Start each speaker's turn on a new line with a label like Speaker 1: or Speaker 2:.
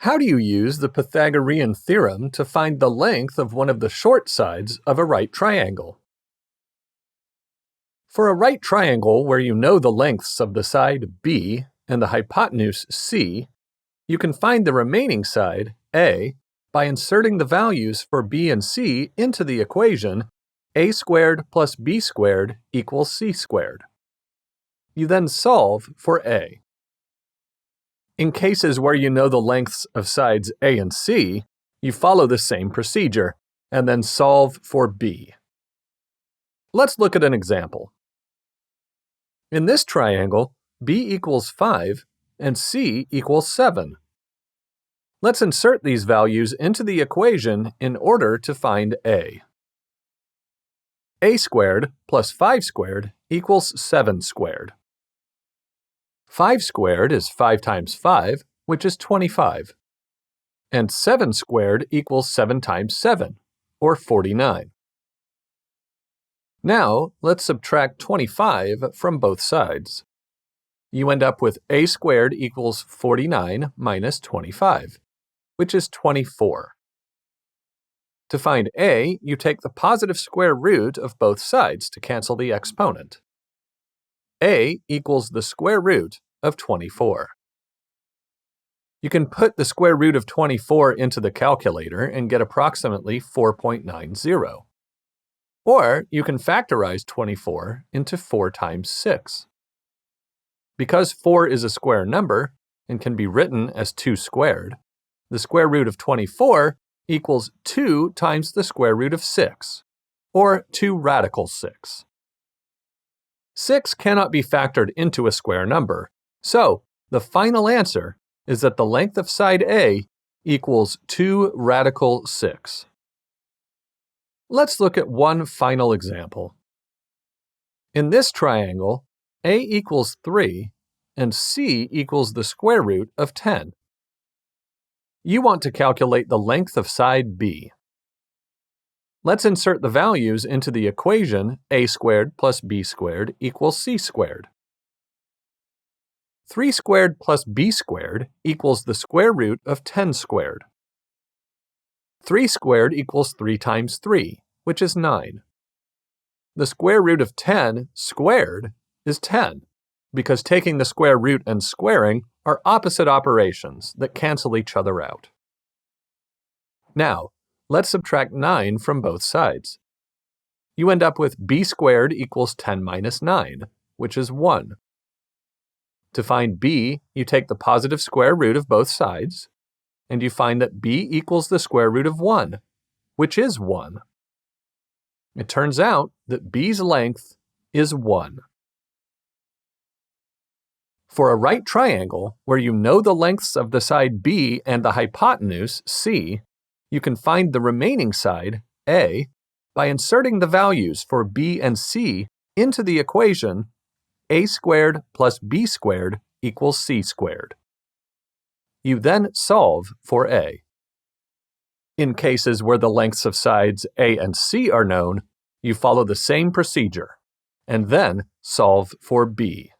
Speaker 1: How do you use the Pythagorean theorem to find the length of one of the short sides of a right triangle? For a right triangle where you know the lengths of the side B and the hypotenuse C, you can find the remaining side, A, by inserting the values for B and C into the equation a squared plus b squared equals c squared. You then solve for A. In cases where you know the lengths of sides A and C, you follow the same procedure and then solve for B. Let's look at an example. In this triangle, B equals 5 and C equals 7. Let's insert these values into the equation in order to find A. A squared plus 5 squared equals 7 squared. 5 squared is 5 times 5, which is 25. And 7 squared equals 7 times 7, or 49. Now, let's subtract 25 from both sides. You end up with a squared equals 49 minus 25, which is 24. To find a, you take the positive square root of both sides to cancel the exponent. A equals the square root of 24. You can put the square root of 24 into the calculator and get approximately 4.90. Or you can factorize 24 into 4 times 6. Because 4 is a square number and can be written as 2 squared, the square root of 24 equals 2 times the square root of 6, or 2 radical 6. 6 cannot be factored into a square number, so the final answer is that the length of side A equals 2 radical 6. Let's look at one final example. In this triangle, A equals 3 and C equals the square root of 10. You want to calculate the length of side B. Let's insert the values into the equation a squared plus b squared equals c squared. 3 squared plus b squared equals the square root of 10 squared. 3 squared equals 3 times 3, which is 9. The square root of 10 squared is 10, because taking the square root and squaring are opposite operations that cancel each other out. Now, let's subtract 9 from both sides. You end up with b squared equals 10 minus 9, which is 1. To find b, you take the positive square root of both sides, and you find that b equals the square root of 1, which is 1. It turns out that b's length is 1. For a right triangle, where you know the lengths of the side B and the hypotenuse, C, you can find the remaining side, A, by inserting the values for B and C into the equation a squared plus b squared equals c squared. You then solve for A. In cases where the lengths of sides A and C are known, you follow the same procedure, and then solve for B.